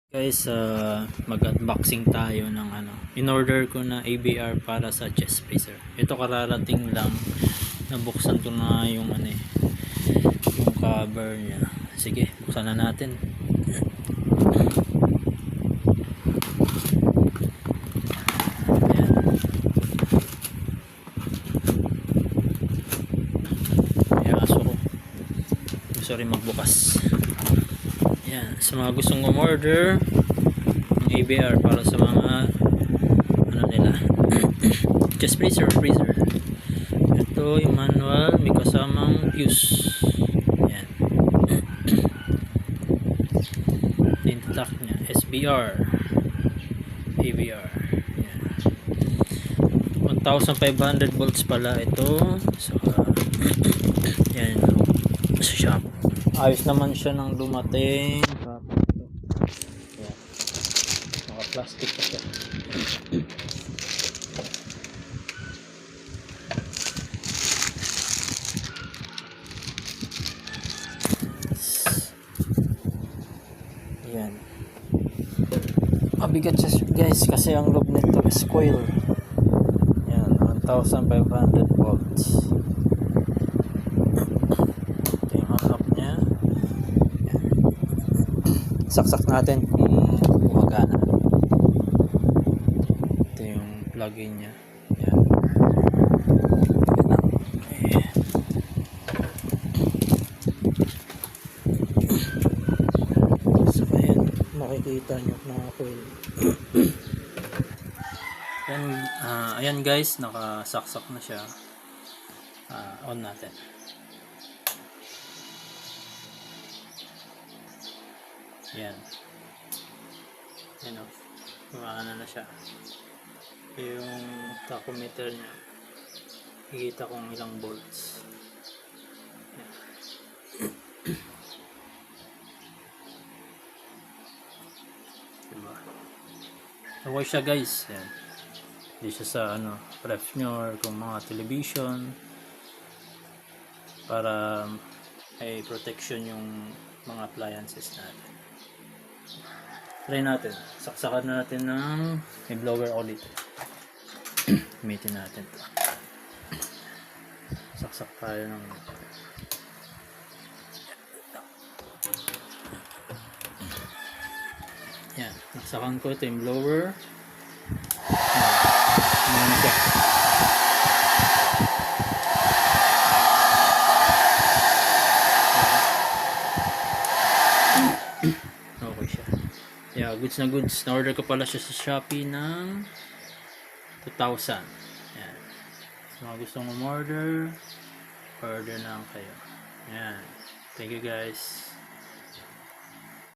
Guys, mag-unboxing tayo ng in-order ko na ABR para sa chest freezer. Ito kararating lang, nabuksan ko na yung yung cover niya. Sige, buksan na natin. Ayan. May aso ko. Sorry magbukas. Yan, sa mga gustong umorder ng ABR para sa mga nila chest freezer. Ito yung manual, may kasamang fuse. Yan. Yung tatak nya SBR ABR. Yan. 1500 volts pala ito. So yan, sa shop ayos naman siya nang dumating. Yan. Naka plastic pa siya. Yan. Mabigat siya guys kasi ang loob nito is coil. Yan, 1500 volts. Saksak natin kung gumagana. Ito yung plug-in nya. Yan. Okay. So ayan, makikita nyo mga coil. Ayan guys, nakasaksak na siya. On natin. Yan. Yan o. Gumana na siya. Yung tachometer niya. Ikita kung ilang volts. Yan. Diba? Okay siya guys. Yan. Hindi siya sa ref nyo or kung mga television. Para may protection yung mga appliances natin. Try natin. Saksakan natin ng may blower ulit. Gamitin natin to. Saksak tayo ng yan. Naksakan ko ito yung blower. Ano siya? Okay siya. Yeah, goods na goods. Na-order ko pala siya sa Shopee ng 2,000. Yan. So, mga gustong umorder, order na kayo. Yan. Thank you guys.